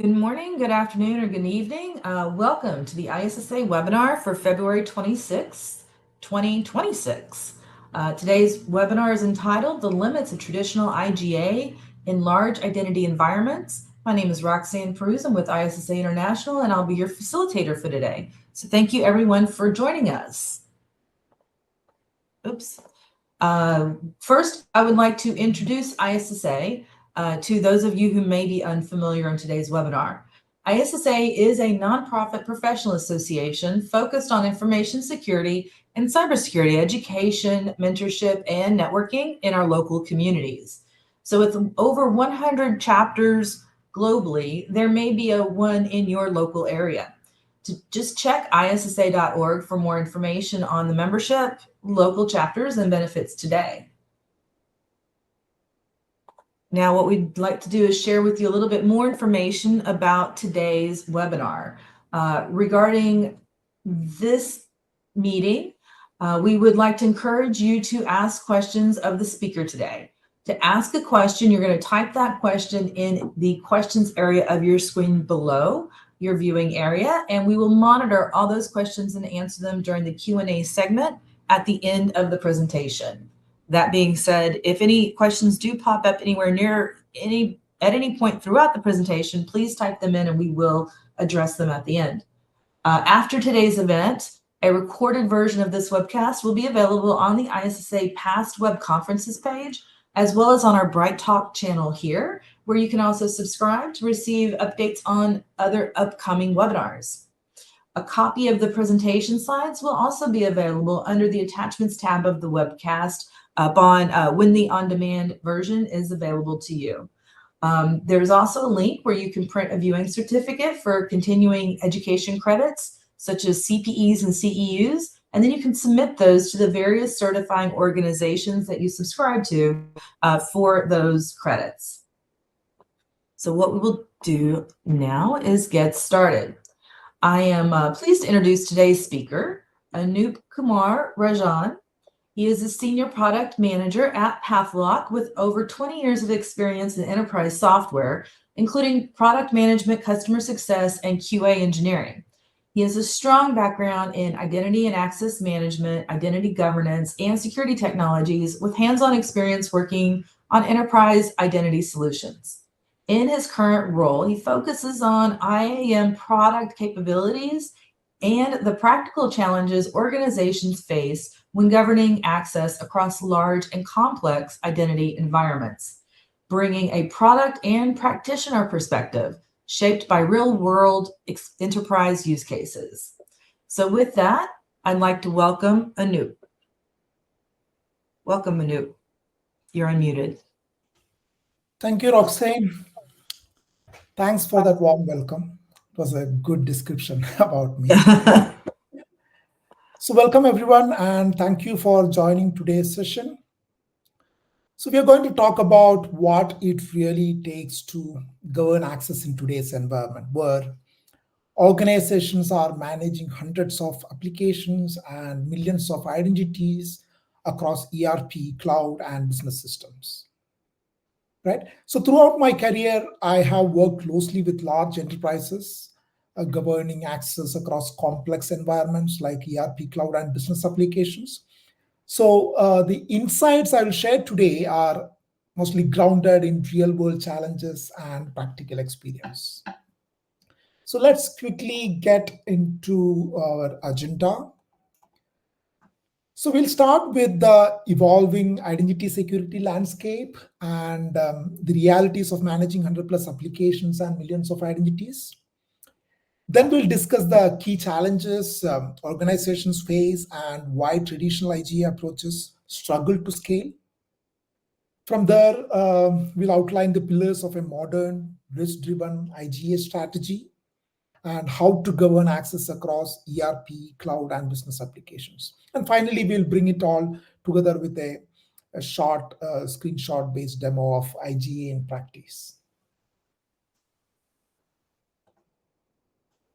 Good morning, good afternoon, or good evening. Welcome to the ISSA webinar for February 26, 2026. Today's webinar is entitled The Limits of Traditional IGA in Large Identity Environments. My name is Roxanne Peruz. I'm with ISSA International, and I'll be your facilitator for today. So thank you everyone for joining us. Oops. First, I would like to introduce ISSA to those of you who may be unfamiliar in today's webinar. ISSA is a nonprofit professional association focused on information security and cybersecurity education, mentorship, and networking in our local communities. So with over 100 chapters globally, there may be one in your local area. Just check issa.org for more information on the membership, local chapters, and benefits today. Now, what we'd like to do is share with you a little bit more information about today's webinar. Regarding this meeting, we would like to encourage you to ask questions of the speaker today. To ask a question, you're going to type that question in the questions area of your screen below your viewing area, and we will monitor all those questions and answer them during the Q&A segment at the end of the presentation. That being said, if any questions do pop up anywhere near at any point throughout the presentation, please type them in and we will address them at the end. After today's event, a recorded version of this webcast will be available on the ISSA past web conferences page, as well as on our Bright Talk channel here, where you can also subscribe to receive updates on other upcoming webinars. A copy of the presentation slides will also be available under the attachments tab of the webcast when the on-demand version is available to you. There's also a link where you can print a viewing certificate for continuing education credits, such as CPEs and CEUs, and then you can submit those to the various certifying organizations that you subscribe to for those credits. So what we will do now is get started. I am pleased to introduce today's speaker, Anup Kumar Rajan. He is a senior product manager at Pathlock with over 20 years of experience in enterprise software, including product management, customer success, and QA engineering. He has a strong background in identity and access management, identity governance, and security technologies with hands-on experience working on enterprise identity solutions. In his current role, he focuses on IAM product capabilities and the practical challenges organizations face when governing access across large and complex identity environments, bringing a product and practitioner perspective shaped by real-world enterprise use cases. So with that, I'd like to welcome Anup. Welcome, Anup. You're unmuted. Thank you, Roxanne. Thanks for that warm welcome. It was a good description about me. So welcome everyone, and thank you for joining today's session. So we are going to talk about what it really takes to govern access in today's environment, where organizations are managing hundreds of applications and millions of identities across ERP, cloud, and business systems. Right? So throughout my career, I have worked closely with large enterprises governing access across complex environments like ERP, cloud, and business applications. So the insights I will share today are mostly grounded in real-world challenges and practical experience. So let's quickly get into our agenda. So we'll start with the evolving identity security landscape and the realities of managing 100 plus applications and millions of identities. Then we'll discuss the key challenges organizations face and why traditional IGA approaches struggle to scale. From there, we'll outline the pillars of a modern, risk-driven IGA strategy and how to govern access across ERP, cloud, and business applications. And finally, we'll bring it all together with a short screenshot-based demo of IGA in practice.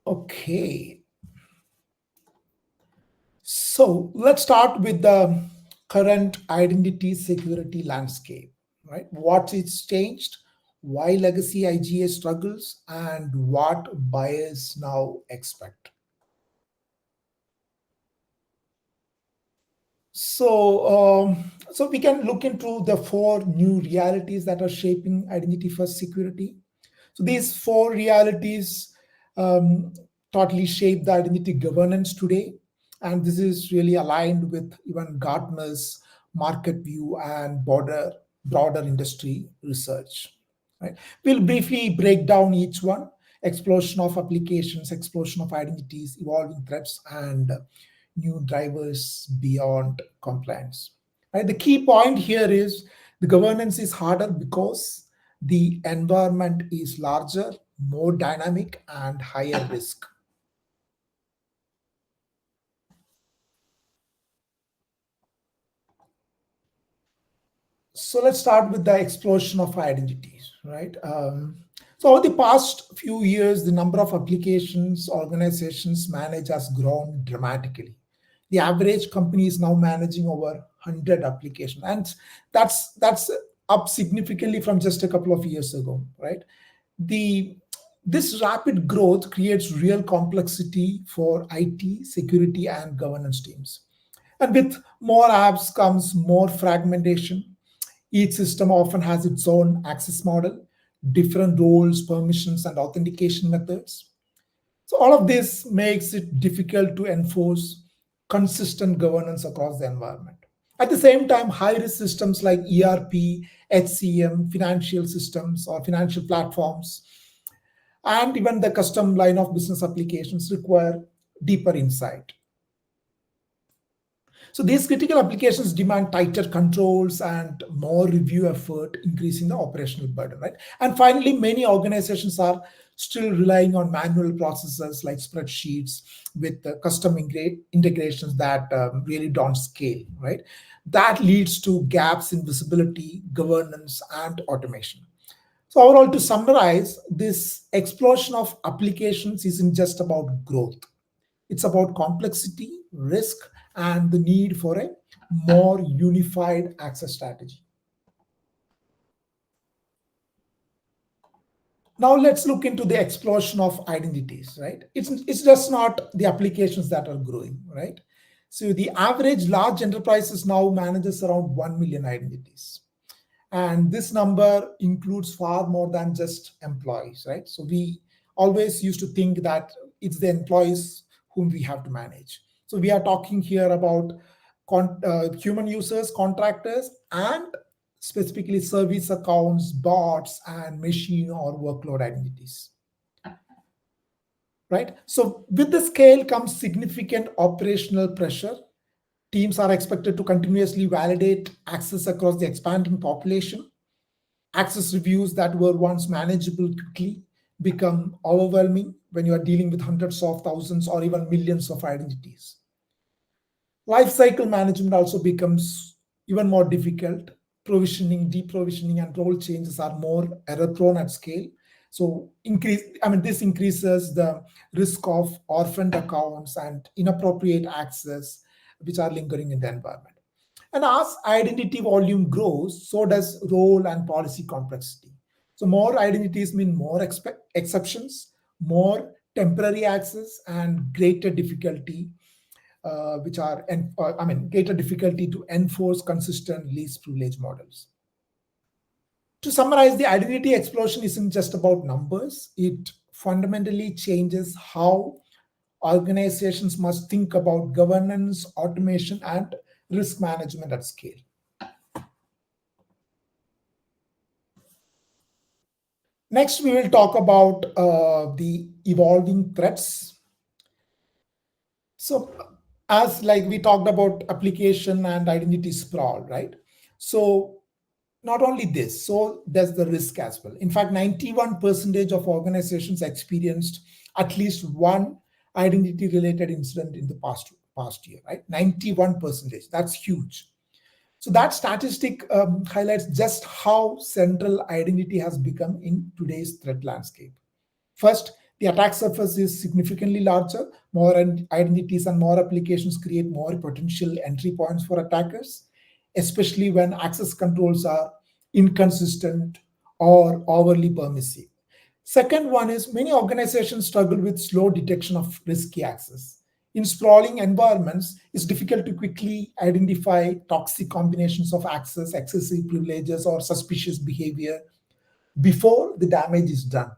Okay. So let's start with the current identity security landscape, right? What is changed? why legacy IGA struggles, and what buyers now expect. So we can look into the four new realities that are shaping identity first security. So these four realities um, totally shape the identity governance today, and this is really aligned with even Gartner's market view and broader industry research. Right? We'll briefly break down each one: explosion of applications, explosion of identities, evolving threats, and new drivers beyond compliance. Right? The key point here is the governance is harder because the environment is larger, more dynamic, and higher risk. So let's start with the explosion of identities, right? So over the past few years, the number of applications organizations manage has grown dramatically. The average company is now managing over 100 applications, and that's up significantly from just a couple of years ago, right? The This rapid growth creates real complexity for IT, security, and governance teams. And with more apps comes more fragmentation. Each system often has its own access model, different roles, permissions, and authentication methods. So, all of this makes it difficult to enforce consistent governance across the environment. At the same time, high risk systems like ERP, HCM, financial systems, or financial platforms, and even the custom line of business applications require deeper insight. So these critical applications demand tighter controls and more review effort, increasing the operational burden, right? And finally, many organizations are still relying on manual processes like spreadsheets with custom integrations that really don't scale, right? That leads to gaps in visibility, governance, and automation. So overall, to summarize, this explosion of applications isn't just about growth. It's about complexity, risk, and the need for a more unified access strategy. Now let's look into the explosion of identities, right? It's just not the applications that are growing, right? So the average large enterprises now manages around 1 million identities. And this number includes far more than just employees, right? So we always used to think that it's the employees whom we have to manage. So we are talking here about human users, contractors, and specifically service accounts, bots, and machine or workload identities, right? So with the scale comes significant operational pressure. Teams are expected to continuously validate access across the expanding population. Access reviews that were once manageable quickly become overwhelming when you are dealing with hundreds of thousands or even millions of identities. Lifecycle management also becomes even more difficult. Provisioning, deprovisioning, and role changes are more error prone at scale. So this increases the risk of orphaned accounts and inappropriate access, which are lingering in the environment. And as identity volume grows, so does role and policy complexity. So more identities mean more exceptions, more temporary access, and greater difficulty, greater difficulty to enforce consistent least privilege models. To summarize, the identity explosion isn't just about numbers. It fundamentally changes how organizations must think about governance, automation, and risk management at scale. Next, we will talk about the evolving threats. So, as like we talked about application and identity sprawl, right? So, not only this, so there's the risk as well. In fact, 91% of organizations experienced at least one identity related incident in the past year, right? 91%. That's huge. So that statistic highlights just how central identity has become in today's threat landscape. First, the attack surface is significantly larger. More identities and more applications create more potential entry points for attackers, especially when access controls are inconsistent or overly permissive. Second one is many organizations struggle with slow detection of risky access. In sprawling environments, it's difficult to quickly identify toxic combinations of access, excessive privileges, or suspicious behavior before the damage is done.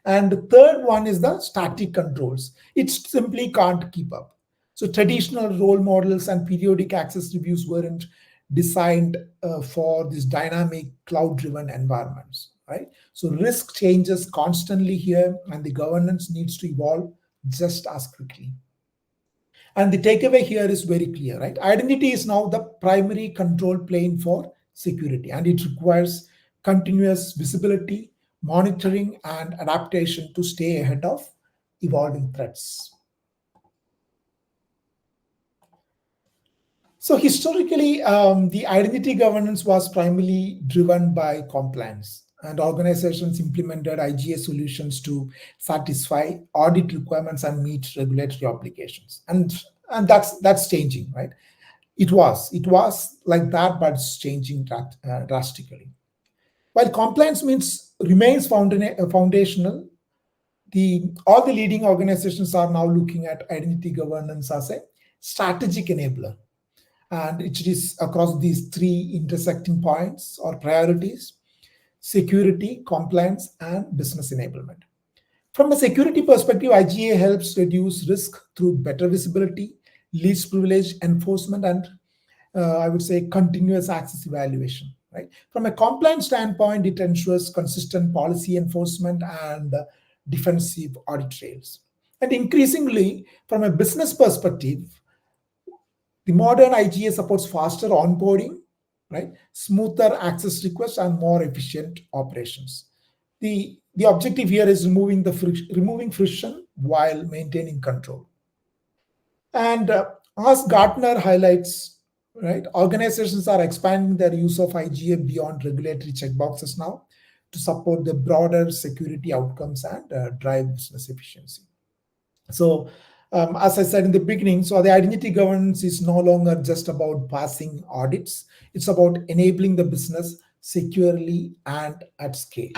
And the third one is the static controls. It simply can't keep up. So traditional role models and periodic access reviews weren't designed for these dynamic cloud-driven environments, right? So risk changes constantly here, and the governance needs to evolve just as quickly. And the takeaway here is very clear, right? Identity is now the primary control plane for security, and it requires continuous visibility, monitoring, and adaptation to stay ahead of evolving threats. So historically, the identity governance was primarily driven by compliance, and organizations implemented IGA solutions to satisfy audit requirements and meet regulatory obligations. And that's changing, right? It was like that, but it's changing drastically. While compliance means remains foundational, the all the leading organizations are now looking at identity governance as a strategic enabler, and it is across these three intersecting points or priorities: security, compliance, and business enablement. From a security perspective, IGA helps reduce risk through better visibility, least privilege enforcement, and I would say continuous access evaluation. Right. From a compliance standpoint, it ensures consistent policy enforcement and defensive audit trails. And increasingly, from a business perspective, the modern IGA supports faster onboarding, right, smoother access requests, and more efficient operations. The objective here is removing friction while maintaining control. And as Gartner highlights, right, organizations are expanding their use of IGA beyond regulatory checkboxes now to support the broader security outcomes and drive business efficiency. So, as I said in the beginning, so the identity governance is no longer just about passing audits, it's about enabling the business securely and at scale.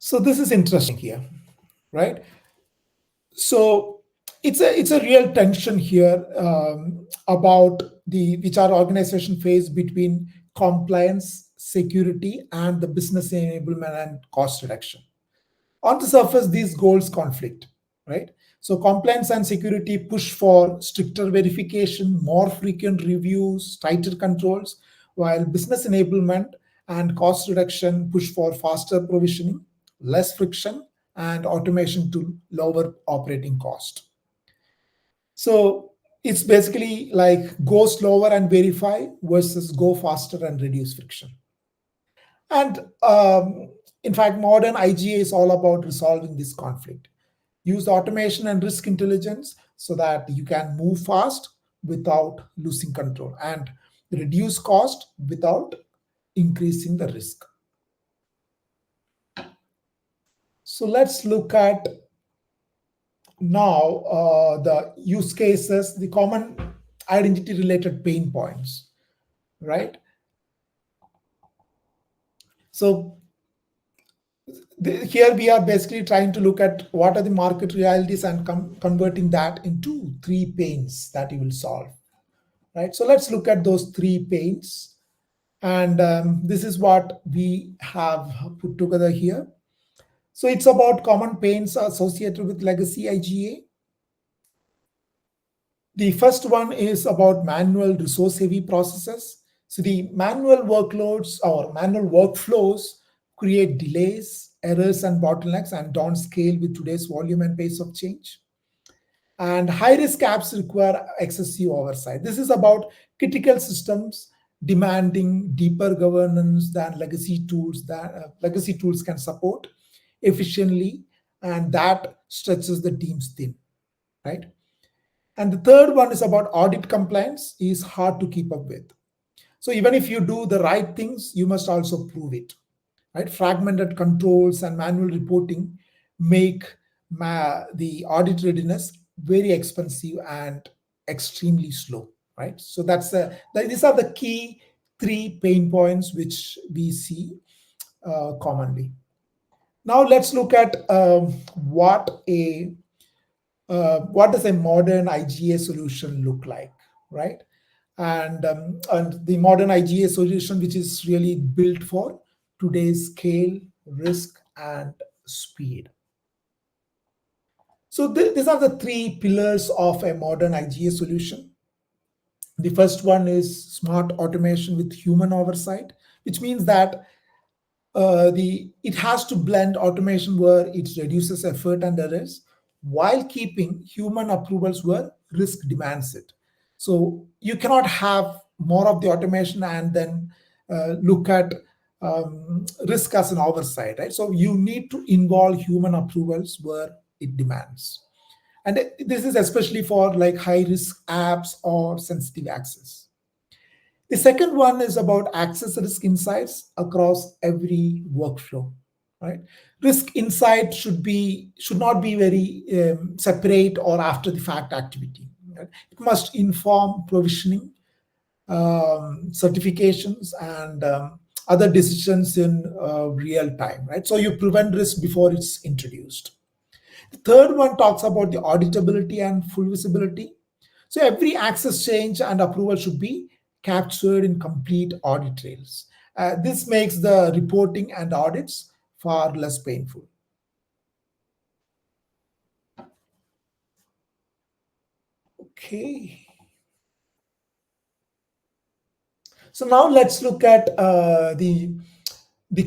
So, this is interesting here, right? So, it's a real tension here about the which our organization face between compliance, security, and the business enablement and cost reduction. On the surface, these goals conflict, right? So compliance and security push for stricter verification, more frequent reviews, tighter controls, while business enablement and cost reduction push for faster provisioning, less friction, and automation to lower operating cost. So it's basically like go slower and verify versus go faster and reduce friction. And in fact, modern IGA is all about resolving this conflict. Use automation and risk intelligence so that you can move fast without losing control and reduce cost without increasing the risk. So let's look at now the use cases, the common identity related pain points, right? So here we are basically trying to look at what are the market realities and converting that into three pains that you will solve, right? So let's look at those three pains, and this is what we have put together here. So it's about common pains associated with legacy IGA. The first one is about manual resource heavy processes. So the manual workloads or manual workflows create delays, errors, and bottlenecks and don't scale with today's volume and pace of change. And high risk apps require excessive oversight. This is about critical systems demanding deeper governance than legacy tools can support efficiently, and that stretches the teams thin, right? And the third one is about audit compliance is hard to keep up with. So even if you do the right things, you must also prove it, right? Fragmented controls and manual reporting make the audit readiness very expensive and extremely slow, right? So these are the key three pain points which we see commonly. Now let's look at what does a modern IGA solution look like, right? And the modern IGA solution, which is really built for today's scale, risk, and speed. So these are the three pillars of a modern IGA solution. The first one is smart automation with human oversight, which means that it has to blend automation where it reduces effort and errors while keeping human approvals where risk demands it. So you cannot have more of the automation and then look at risk as an oversight, right? So you need to involve human approvals where it demands. And this is especially for like high risk apps or sensitive access. The second one is about access risk insights across every workflow, right? Risk insight should not be very separate or after the fact activity. Right? It must inform provisioning, certifications, and other decisions in real time, right? So you prevent risk before it's introduced. The third one talks about the auditability and full visibility. So every access change and approval should be captured in complete audit trails. This makes the reporting and audits far less painful. Okay. So now let's look at the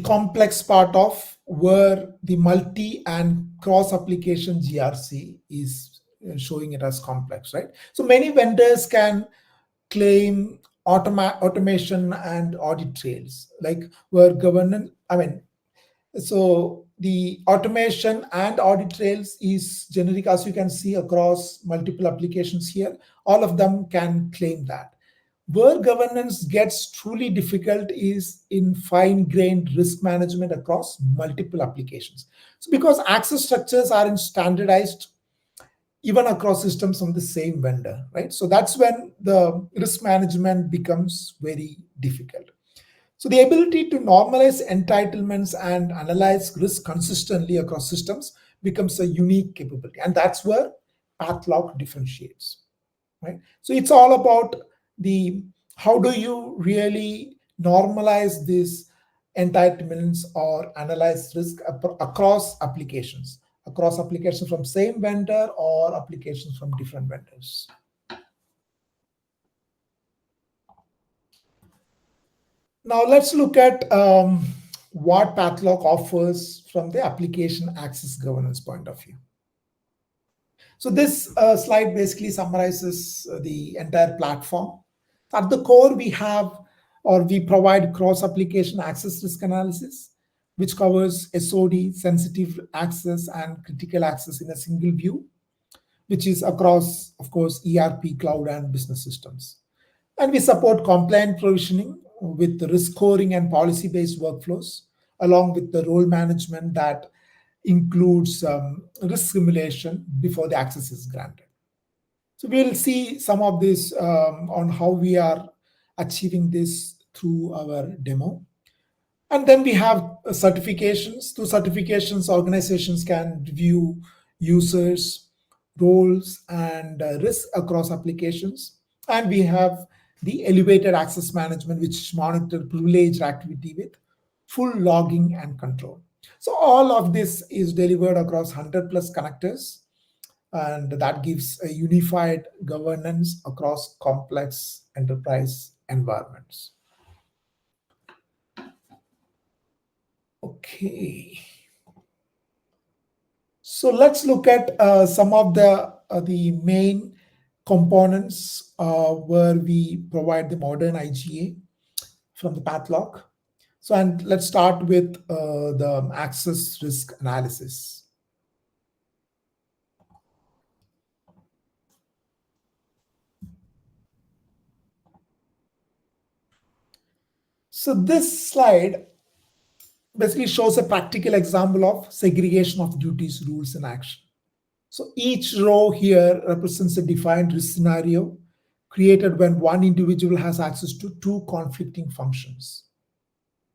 complex part of where the multi and cross application GRC is showing it as complex, right? So many vendors can claim automation and audit trails, like where governance, so the automation and audit trails is generic, as you can see across multiple applications here. All of them can claim that. Where governance gets truly difficult is in fine-grained risk management across multiple applications. So because access structures aren't standardized even across systems from the same vendor, right? So that's when the risk management becomes very difficult. So the ability to normalize entitlements and analyze risk consistently across systems becomes a unique capability. And that's where Pathlock differentiates, right? So it's all about the how do you really normalize these entitlements or analyze risk across applications from same vendor or applications from different vendors. Now let's look at what Pathlock offers from the application access governance point of view. So this slide basically summarizes the entire platform. At the core, we provide cross-application access risk analysis, which covers SOD, sensitive access, and critical access in a single view, which is across, of course, ERP, cloud, and business systems. And we support compliant provisioning with the risk scoring and policy-based workflows, along with the role management that includes risk simulation before the access is granted. So we'll see some of this on how we are achieving this through our demo. And then we have certifications. Through certifications, organizations can review users, roles, and risk across applications. And we have the elevated access management, which monitor privileged activity with full logging and control. So all of this is delivered across 100 plus connectors, and that gives a unified governance across complex enterprise environments. Okay. So let's look at some of the main components where we provide the modern IGA from the Pathlock. So, and let's start with the access risk analysis. So this slide basically shows a practical example of segregation of duties, rules, and action. So each row here represents a defined risk scenario created when one individual has access to two conflicting functions,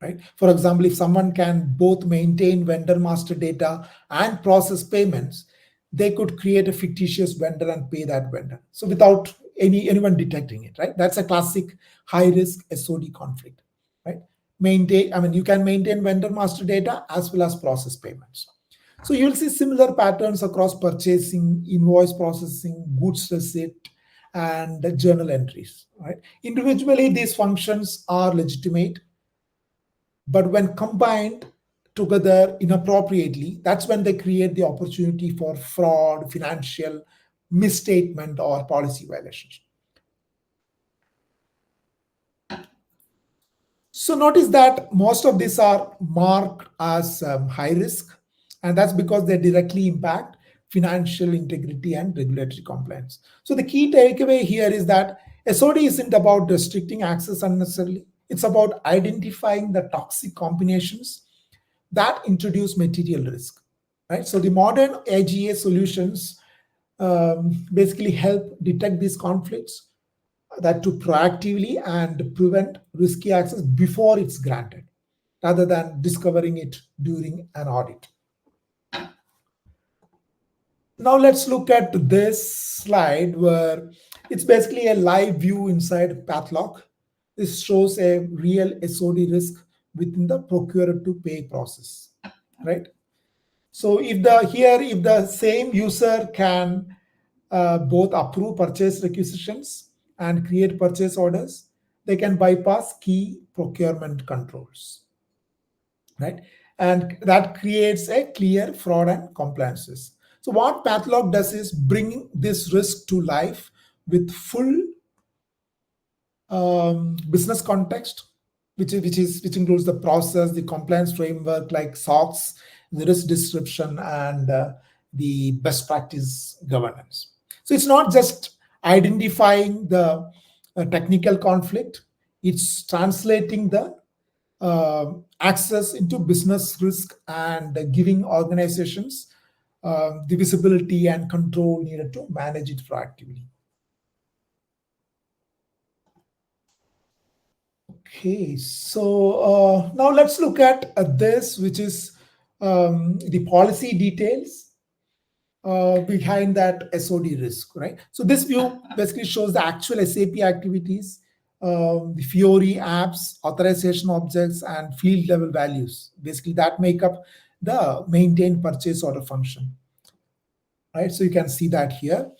right? For example, if someone can both maintain vendor master data and process payments, they could create a fictitious vendor and pay that vendor. So without anyone detecting it, right? That's a classic high risk SOD conflict, right? You can maintain vendor master data as well as process payments. So you'll see similar patterns across purchasing, invoice processing, goods receipt, and journal entries, right? Individually, these functions are legitimate, but when combined together inappropriately, that's when they create the opportunity for fraud, financial misstatement, or policy violations. So notice that most of these are marked as high risk, and that's because they directly impact financial integrity and regulatory compliance. So the key takeaway here is that SOD isn't about restricting access unnecessarily. It's about identifying the toxic combinations that introduce material risk, right? So the modern IGA solutions basically help detect these conflicts, that to proactively and prevent risky access before it's granted, rather than discovering it during an audit. Now let's look at this slide where it's basically a live view inside Pathlock. This shows a real SOD risk within the procure to pay process, right? So if the same user can both approve purchase requisitions and create purchase orders, they can bypass key procurement controls, right? And that creates a clear fraud and compliance risk. So what Pathlock does is bring this risk to life with full business context, which includes the process, the compliance framework like SOX, the risk description, and the best practice governance. So it's not just identifying the technical conflict; it's translating the access into business risk and giving organizations the visibility and control needed to manage it proactively. Okay, so now let's look at this, which is the policy details behind that SOD risk, right? So this view basically shows the actual SAP activities, the Fiori apps, authorization objects, and field level values, basically that make up the maintain purchase order function, right? So you can see that here.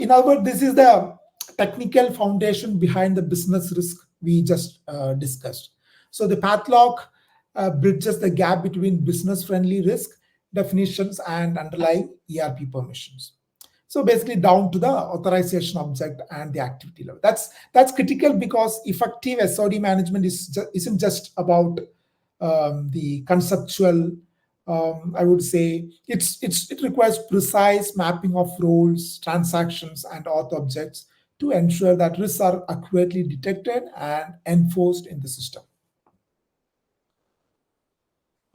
In other words, this is the technical foundation behind the business risk we just discussed. So the Pathlock bridges the gap between business-friendly risk definitions and underlying ERP permissions. So basically down to the authorization object and the activity level. That's critical because effective SOD management isn't just about the conceptual. I would say it requires precise mapping of roles, transactions, and auth objects to ensure that risks are accurately detected and enforced in the system.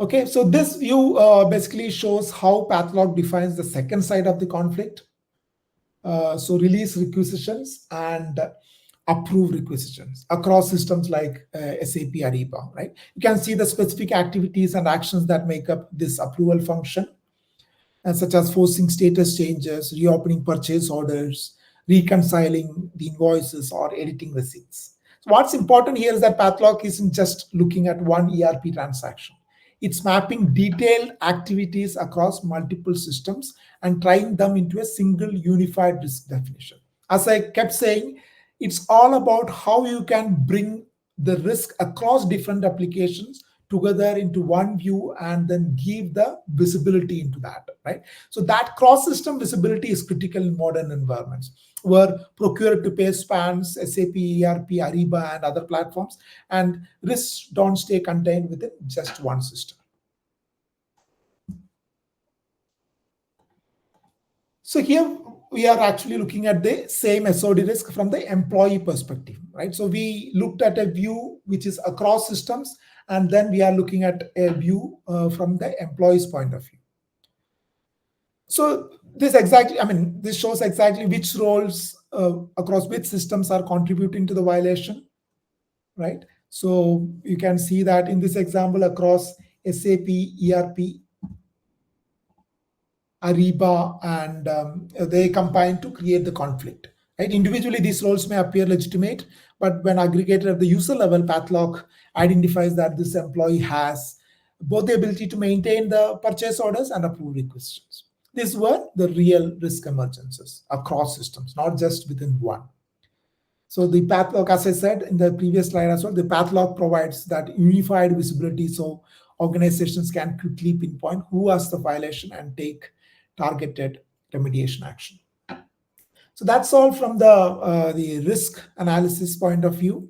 Okay, so this view basically shows how Pathlock defines the second side of the conflict. So release requisitions and approve requisitions across systems like SAP Ariba, right? You can see the specific activities and actions that make up this approval function, and such as forcing status changes, reopening purchase orders, reconciling the invoices, or editing receipts. So what's important here is that Pathlock isn't just looking at one ERP transaction. It's mapping detailed activities across multiple systems and trying them into a single unified risk definition. As I kept saying, it's all about how you can bring the risk across different applications together into one view and then give the visibility into that, right? So that cross-system visibility is critical in modern environments where procure to pay spans SAP, ERP, Ariba, and other platforms, and risks don't stay contained within just one system. So here we are actually looking at the same SOD risk from the employee perspective, right? So we looked at a view which is across systems, and then we are looking at a view from the employee's point of view. So this shows exactly which roles across which systems are contributing to the violation, right? So you can see that in this example across SAP, ERP, Ariba, and they combine to create the conflict. Right? Individually, these roles may appear legitimate, but when aggregated at the user level, Pathlock identifies that this employee has both the ability to maintain the purchase orders and approve requests. These were the real risk emergencies across systems, not just within one. So the Pathlock, as I said in the previous slide as well, the Pathlock provides that unified visibility so organizations can quickly pinpoint who has the violation and take targeted remediation action. So that's all from the risk analysis point of view.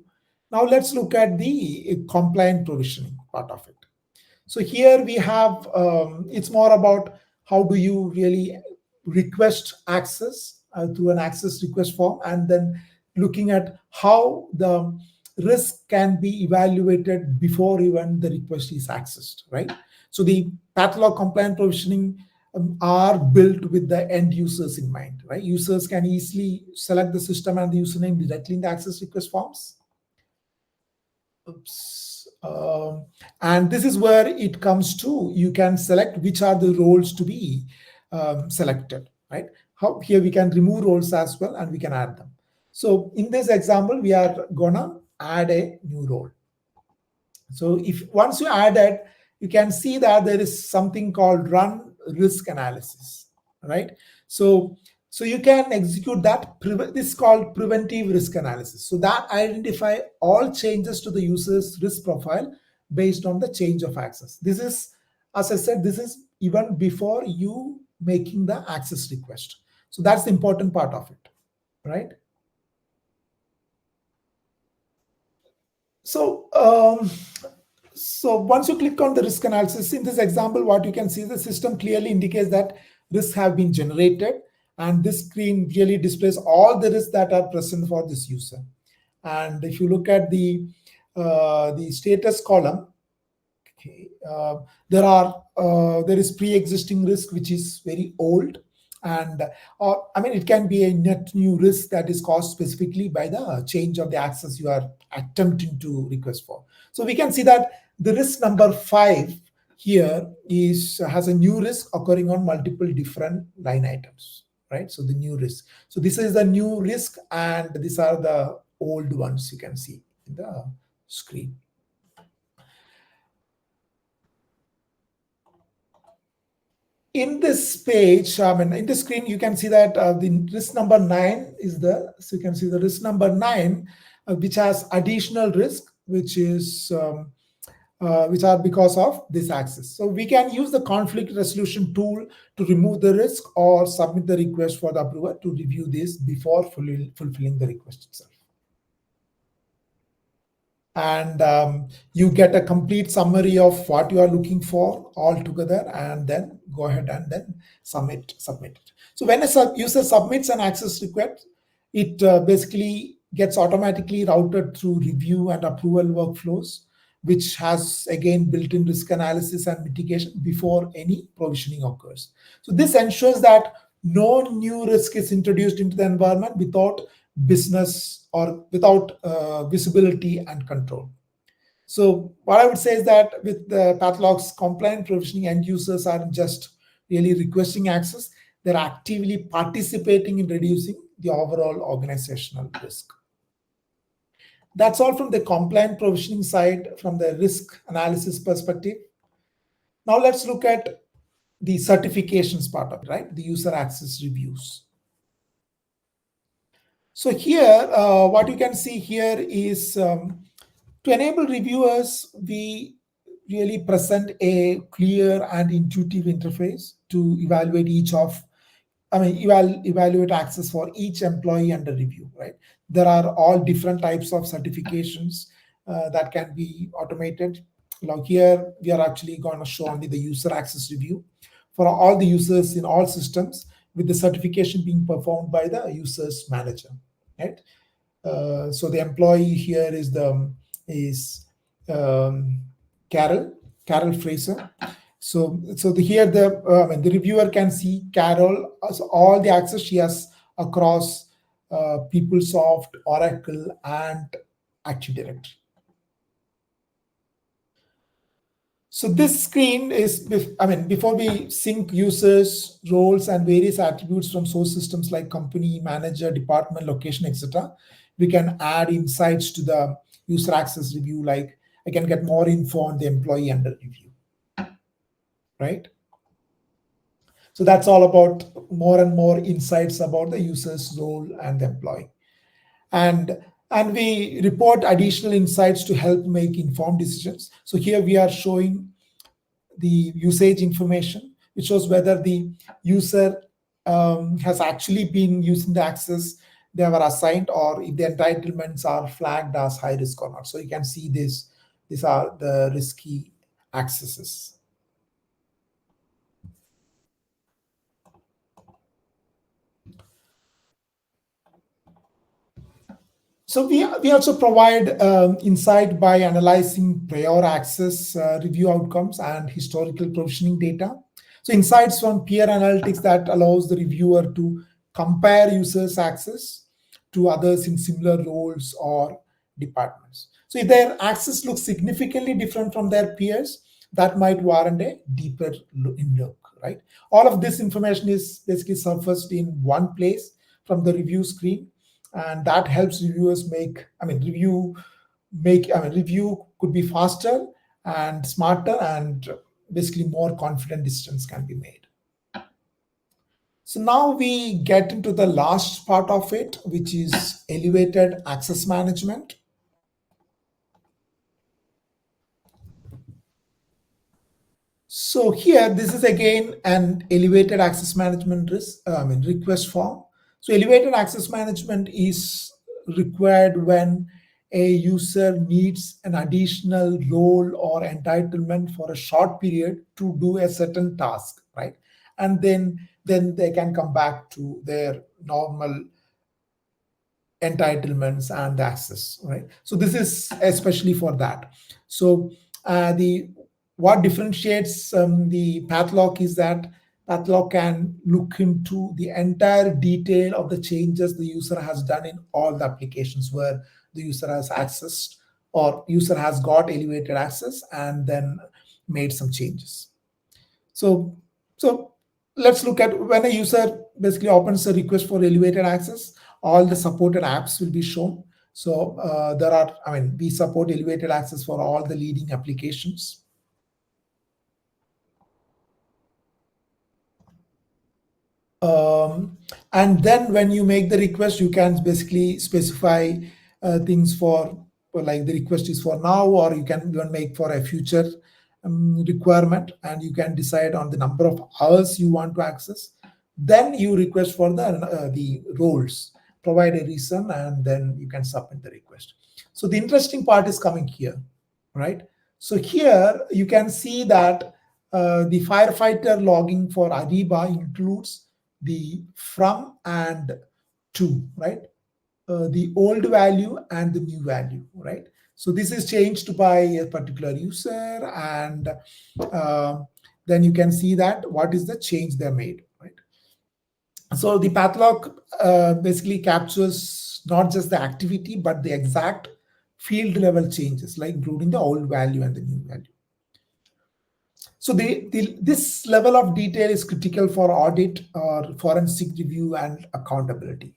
Now let's look at the compliant provisioning part of it. So here we have, it's more about how do you really request access through an access request form, and then looking at how the risk can be evaluated before even the request is accessed, right? So the Pathlock compliant provisioning are built with the end users in mind, right? Users can easily select the system and the username directly in the access request forms. Oops. And this is where it comes to, you can select which are the roles to be selected, right? How here we can remove roles as well, and we can add them. So in this example, we are gonna add a new role. So if once you add it, you can see that there is something called run risk analysis, right? So you can execute that. This is called preventive risk analysis. So that identify all changes to the user's risk profile based on the change of access. This is, as I said, this is even before you making the access request. So that's the important part of it, right? So so once you click on the risk analysis, in this example, what you can see, the system clearly indicates that risks have been generated, and this screen really displays all the risks that are present for this user. And if you look at the status column, okay, there is pre-existing risk which is very old, and I mean it can be a net new risk that is caused specifically by the change of the access you are attempting to request for. So we can see that the risk number 5 here has a new risk occurring on multiple different line items, right? So the new risk. So this is the new risk, and these are the old ones you can see in the screen. In this page, I mean, in the screen, you can see that the risk number 9 is the, so you can see the risk number 9, which has additional risk, which is which are because of this access. So we can use the conflict resolution tool to remove the risk or submit the request for the approver to review this before fulfilling the request itself. And you get a complete summary of what you are looking for all together, and then go ahead and then submit it. So when a user submits an access request, it basically gets automatically routed through review and approval workflows, which has again built-in risk analysis and mitigation before any provisioning occurs. So this ensures that no new risk is introduced into the environment without business or without visibility and control. So what I would say is that with the Pathlock's compliant provisioning, end users aren't just really requesting access, they're actively participating in reducing the overall organizational risk. That's all from the compliant provisioning side, from the risk analysis perspective. Now let's look at the certifications part of it, right? The user access reviews. So here, what you can see here is to enable reviewers, we really present a clear and intuitive interface to evaluate evaluate access for each employee under review, right? There are all different types of certifications that can be automated. Now here, we are actually going to show only the user access review for all the users in all systems, with the certification being performed by the users manager, right? So the employee here is Carol Fraser. So here the reviewer can see Carol, so all the access she has across PeopleSoft, Oracle, and Active Directory. So this screen is, before we sync users, roles, and various attributes from source systems like company, manager, department, location, etc., we can add insights to the user access review, like I can get more info on the employee under review, right? So that's all about more and more insights about the user's role and the employee. And we report additional insights to help make informed decisions. So here we are showing the usage information, which shows whether the user has actually been using the access they were assigned, or if the entitlements are flagged as high risk or not. So you can see this. These are the risky accesses. So we also provide insight by analyzing prior access review outcomes and historical provisioning data. So insights from peer analytics that allows the reviewer to compare users' access to others in similar roles or departments. So if their access looks significantly different from their peers, that might warrant a deeper look, right? All of this information is basically surfaced in one place from the review screen, and that helps reviewers review could be faster and smarter, and basically more confident decisions can be made. So now we get into the last part of it, which is elevated access management. So here, this is again an elevated access management request form. So elevated access management is required when a user needs an additional role or entitlement for a short period to do a certain task, right? And then they can come back to their normal entitlements and access, right? So this is especially for that. So the what differentiates the path is that path can look into the entire detail of the changes the user has done in all the applications where the user has accessed or user has got elevated access and then made some changes. So let's look at when a user basically opens a request for elevated access, all the supported apps will be shown. So we support elevated access for all the leading applications. And then when you make the request, you can basically specify things for like the request is for now, or you can even make for a future requirement, and you can decide on the number of hours you want to access. Then you request for the roles, provide a reason, and then you can submit the request. So the interesting part is coming here, right? So here you can see that the firefighter logging for Ariba includes the from and to, right? The old value and the new value, right? So this is changed by a particular user, and then you can see that what is the change they made, right? So the path log basically captures not just the activity, but the exact field level changes, like including the old value and the new value. So this level of detail is critical for audit or forensic review and accountability,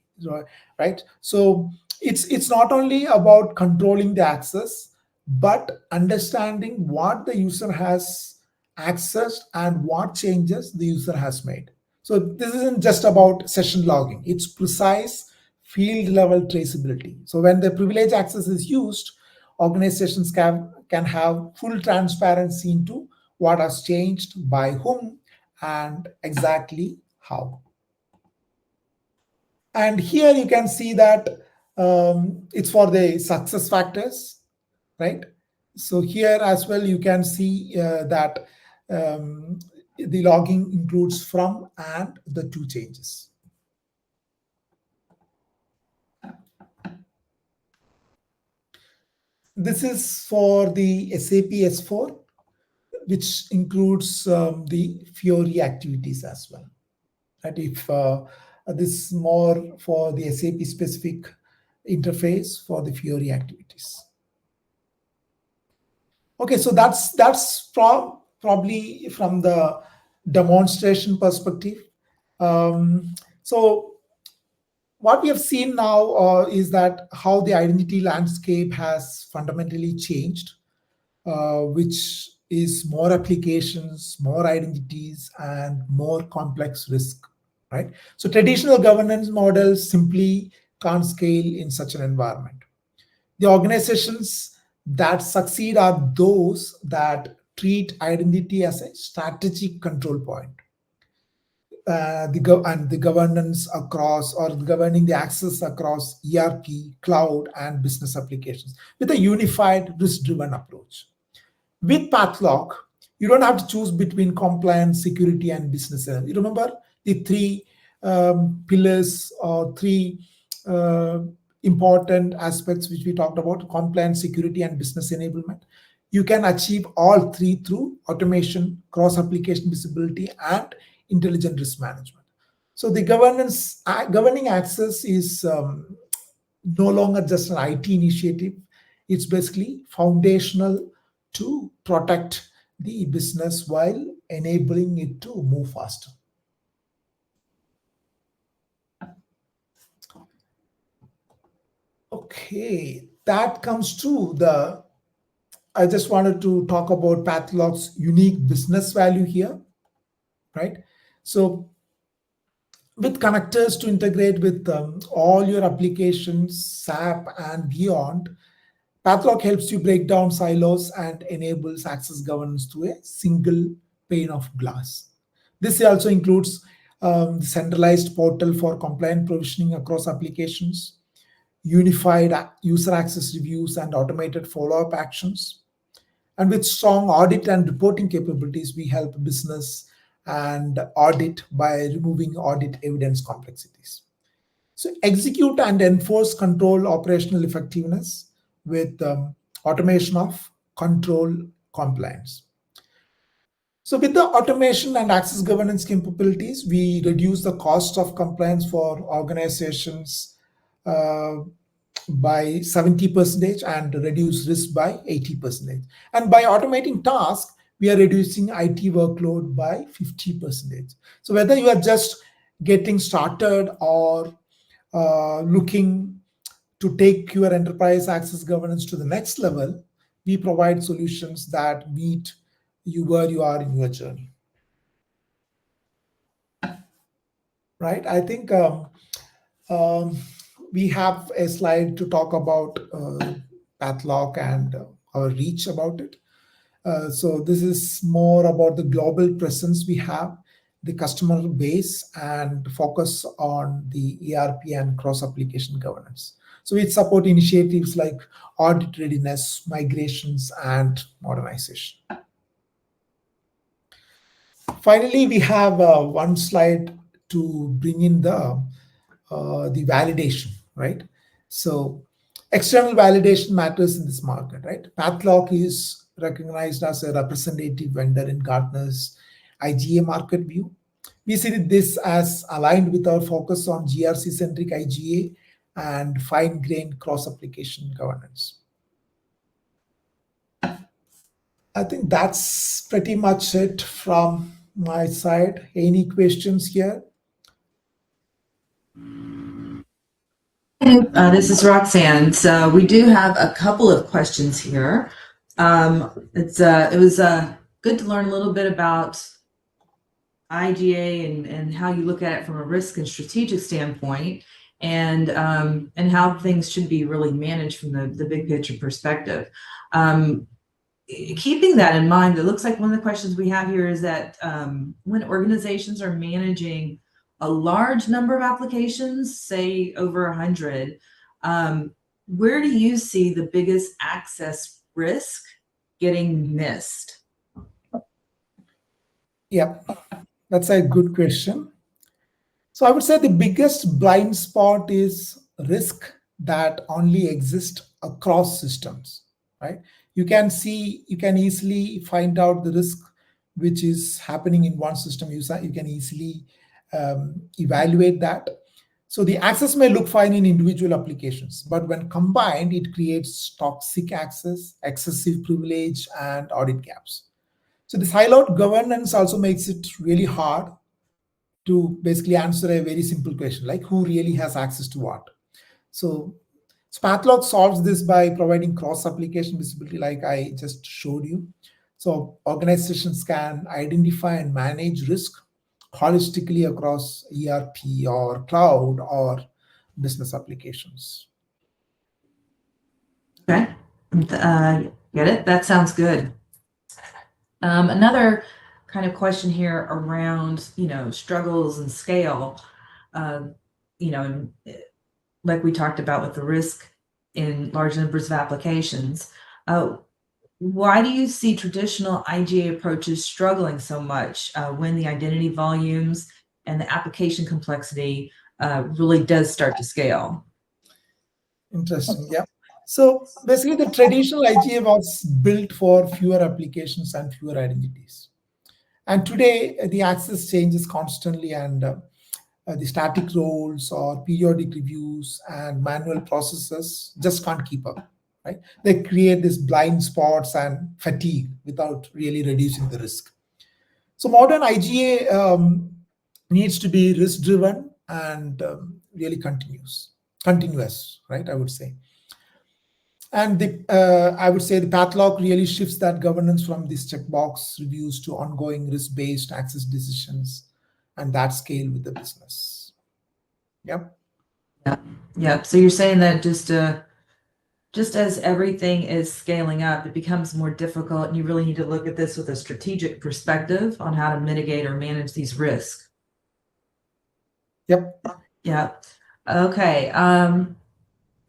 right? So it's not only about controlling the access, but understanding what the user has accessed and what changes the user has made. So this isn't just about session logging, it's precise field level traceability. So when the privilege access is used, organizations can have full transparency into what has changed, by whom, and exactly how. And here you can see that it's for the success factors, right? So here as well, you can see that the logging includes from and the two changes. This is for the SAP S4, which includes the Fiori activities as well. That if This is more for the SAP specific interface for the Fiori activities. Okay, so that's probably from the demonstration perspective. So what we have seen now is that how the identity landscape has fundamentally changed, which is more applications, more identities, and more complex risk, right? So traditional governance models simply can't scale in such an environment. The organizations that succeed are those that treat identity as a strategic control point. And the governance across, or governing the access across ERP, cloud, and business applications with a unified risk-driven approach. With Pathlock, you don't have to choose between compliance, security, and business. You remember the three pillars or three uh, important aspects which we talked about: compliance, security, and business enablement. You can achieve all three through automation, cross-application visibility, and intelligent risk management. So the governing access is no longer just an IT initiative. It's basically foundational to protect the business while enabling it to move faster. Okay, that comes to the, I just wanted to talk about Pathlock's unique business value here, right? So with connectors to integrate with all your applications, SAP and beyond, Pathlock helps you break down silos and enables access governance through a single pane of glass. This also includes the centralized portal for compliant provisioning across applications, unified user access reviews, and automated follow-up actions. And with strong audit and reporting capabilities, we help business and audit by removing audit evidence complexities. So execute and enforce control operational effectiveness with automation of control compliance. So with the automation and access governance capabilities, we reduce the cost of compliance for organizations uh, by 70% and reduce risk by 80%. And by automating tasks, we are reducing IT workload by 50%. So whether you are just getting started or looking to take your enterprise access governance to the next level, we provide solutions that meet you where you are in your journey. Right? I think we have a slide to talk about Pathlock and our reach about it. So this is more about the global presence we have, the customer base, and focus on the ERP and cross-application governance. So we support initiatives like audit readiness, migrations, and modernization. Finally, we have one slide to bring in the validation, right? So external validation matters in this market, right? Pathlock is recognized as a representative vendor in Gartner's IGA market view. We see this as aligned with our focus on GRC-centric IGA and fine-grained cross-application governance. I think that's pretty much it from my side. Any questions here? This is Roxanne. So we do have a couple of questions here. It was good to learn a little bit about IGA and how you look at it from a risk and strategic standpoint, and how things should be really managed from the big picture perspective. Keeping that in mind, it looks like one of the questions we have here is that when organizations are managing a large number of applications, say over 100, where do you see the biggest access risk getting missed? Yeah, that's a good question. So I would say the biggest blind spot is risk that only exists across systems, right? You can easily find out the risk which is happening in one system. You can easily evaluate that. So the access may look fine in individual applications, but when combined, it creates toxic access, excessive privilege, and audit gaps. So the siloed governance also makes it really hard to basically answer a very simple question like who really has access to what. So Spathlock solves this by providing cross-application visibility like I just showed you. So organizations can identify and manage risk holistically across ERP or cloud or business applications. Okay. Get it? That sounds good. Another kind of question here around, struggles and scale, and like we talked about with the risk in large numbers of applications. Why do you see traditional IGA approaches struggling so much when the identity volumes and the application complexity really does start to scale? Interesting. Yeah. So basically, the traditional IGA was built for fewer applications and fewer identities. And today, the access changes constantly, and the static roles or periodic reviews and manual processes just can't keep up. Right? They create these blind spots and fatigue without really reducing the risk. So modern IGA needs to be risk driven and really continuous, right? I would say. And I would say the Pathlock really shifts that governance from this checkbox reviews to ongoing risk-based access decisions, and that scale with the business. Yep. Yeah. So you're saying that just as everything is scaling up, it becomes more difficult, and you really need to look at this with a strategic perspective on how to mitigate or manage these risks. Yep. Yeah. Okay.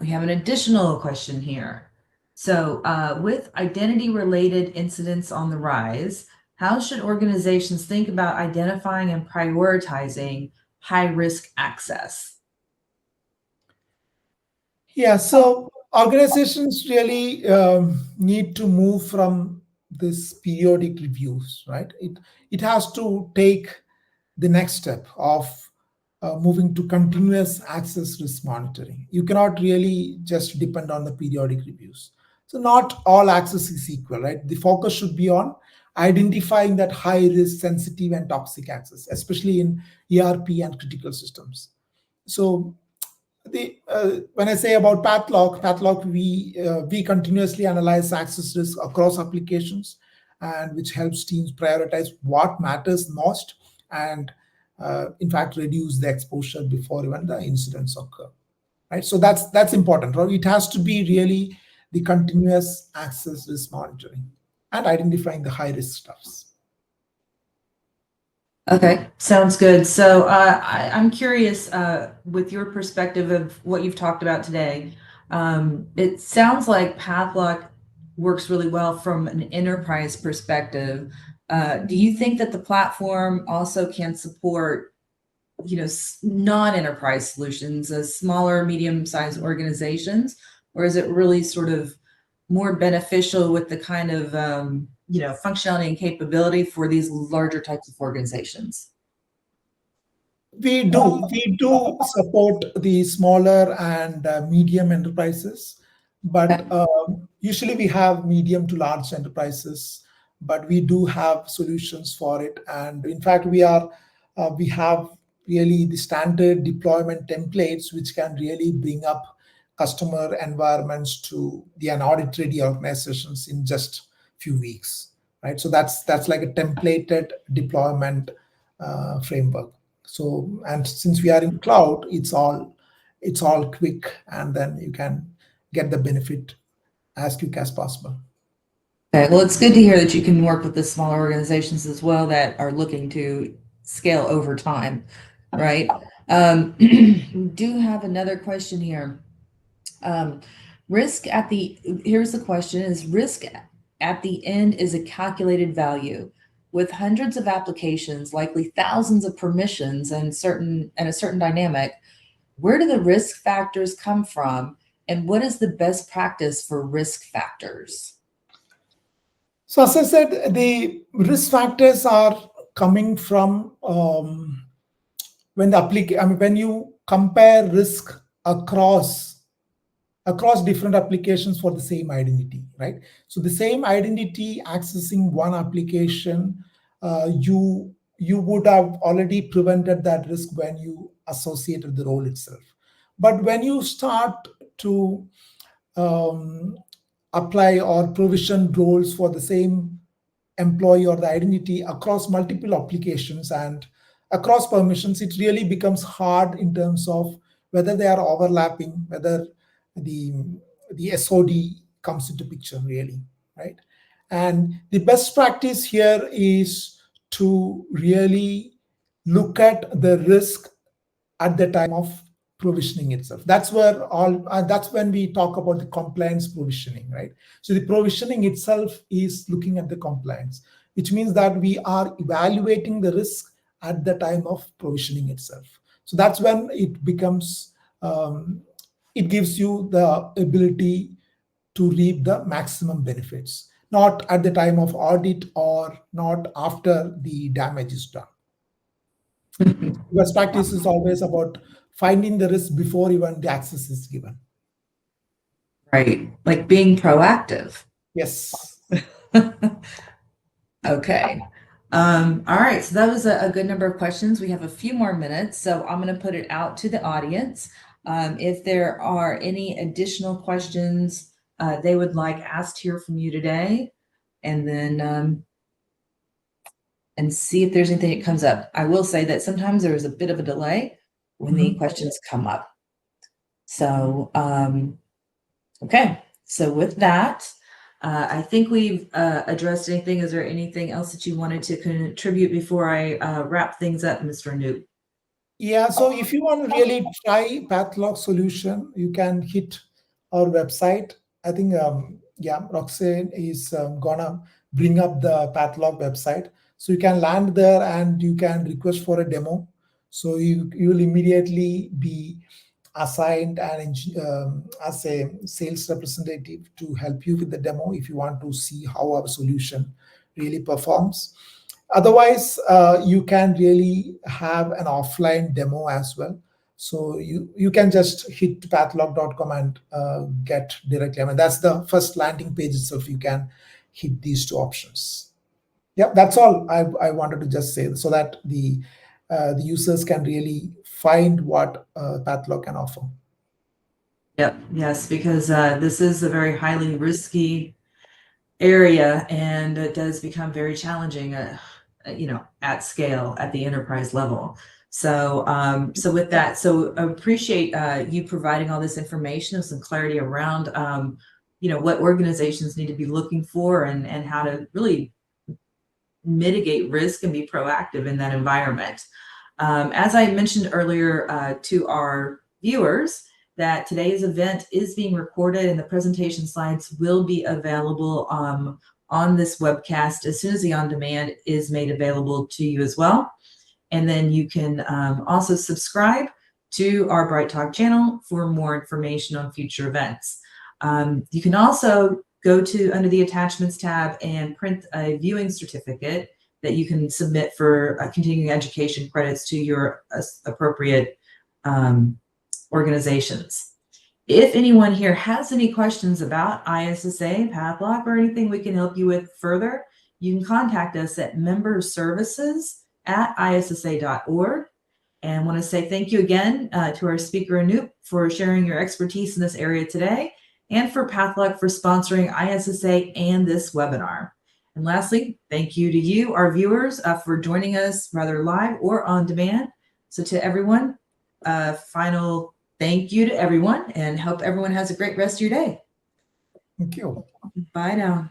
We have an additional question here. So, with identity-related incidents on the rise, how should organizations think about identifying and prioritizing high-risk access? Yeah. So organizations really need to move from this periodic reviews, right? It has to take the next step of moving to continuous access risk monitoring. You cannot really just depend on the periodic reviews. So not all access is equal, right? The focus should be on identifying that high risk, sensitive, and toxic access, especially in ERP and critical systems. So when I say about Pathlock, we continuously analyze access risk across applications, and which helps teams prioritize what matters most, and in fact reduce the exposure before even the incidents occur. Right. So that's important. Right? It has to be really the continuous access risk monitoring and identifying the high risk stuffs. Okay, sounds good. So I'm curious, with your perspective of what you've talked about today, it sounds like Pathlock works really well from an enterprise perspective. Do you think that the platform also can support, non-enterprise solutions as smaller, medium-sized organizations, or is it really sort of more beneficial with the kind of functionality and capability for these larger types of organizations? We do support the smaller and medium enterprises, but usually we have medium to large enterprises, but we do have solutions for it. And in fact, we have really the standard deployment templates which can really bring up customer environments to the audit ready organizations in just few weeks, right? So that's like a templated deployment framework. So, and since we are in cloud, it's all quick, and then you can get the benefit as quick as possible. Okay, well, it's good to hear that you can work with the smaller organizations as well that are looking to scale over time, right? We do have another question here. Here's the question: is risk at the end is a calculated value with hundreds of applications, likely thousands of permissions and a certain dynamic? Where do the risk factors come from, and what is the best practice for risk factors? So, as I said, the risk factors are coming from when you compare risk across different applications for the same identity, right? So the same identity accessing one application, you would have already prevented that risk when you associated the role itself. But when you start to um, apply or provision roles for the same employee or the identity across multiple applications and across permissions, it really becomes hard in terms of whether they are overlapping, whether the the SOD comes into picture really, right? And the best practice here is to really look at the risk at the time of provisioning itself. That's when we talk about the compliance provisioning, right? So the provisioning itself is looking at the compliance, which means that we are evaluating the risk at the time of provisioning itself. So that's when it becomes it gives you the ability to reap the maximum benefits, not at the time of audit or not after the damage is done. Best practice is always about finding the risk before even the access is given. Right. Like being proactive. Yes. Okay. All right. So that was a good number of questions. We have a few more minutes, so I'm going to put it out to the audience. If there are any additional questions they would like asked here from you today, and then and see if there's anything that comes up. I will say that sometimes there is a bit of a delay when the questions come up. So, okay. So with that, I think we've addressed anything. Is there anything else that you wanted to contribute before I wrap things up, Mr. Anoop? Yeah, so if you want to really try Pathlog solution, you can hit our website. I think, Roxanne is gonna bring up the Pathlog website. So you can land there and you can request for a demo. So you will immediately be assigned as a sales representative to help you with the demo if you want to see how our solution really performs. Otherwise, you can really have an offline demo as well. So you can just hit pathlog.com and get directly. I mean, that's the first landing page itself. You can hit these two options. Yeah, that's all I wanted to just say so that the users can really find what Pathlog can offer. Yep. Yes, because this is a very highly risky area, and it does become very challenging, at scale at the enterprise level. So, so with that, so I appreciate you providing all this information and some clarity around, what organizations need to be looking for and how to really mitigate risk and be proactive in that environment. As I mentioned earlier to our viewers, that today's event is being recorded and the presentation slides will be available on this webcast as soon as the on-demand is made available to you as well. And then you can also subscribe to our Bright Talk channel for more information on future events. You can also go to under the attachments tab and print a viewing certificate that you can submit for continuing education credits to your appropriate organizations. If anyone here has any questions about ISSA, Pathlog, or anything we can help you with further, you can contact us at memberservices@issa.org. And want to say thank you again to our speaker, Anoop, for sharing your expertise in this area today, and for Pathlog for sponsoring ISSA and this webinar. And lastly, thank you to you, our viewers, for joining us rather live or on demand. So to everyone, final thank you to everyone, and hope everyone has a great rest of your day. Thank you. Bye now.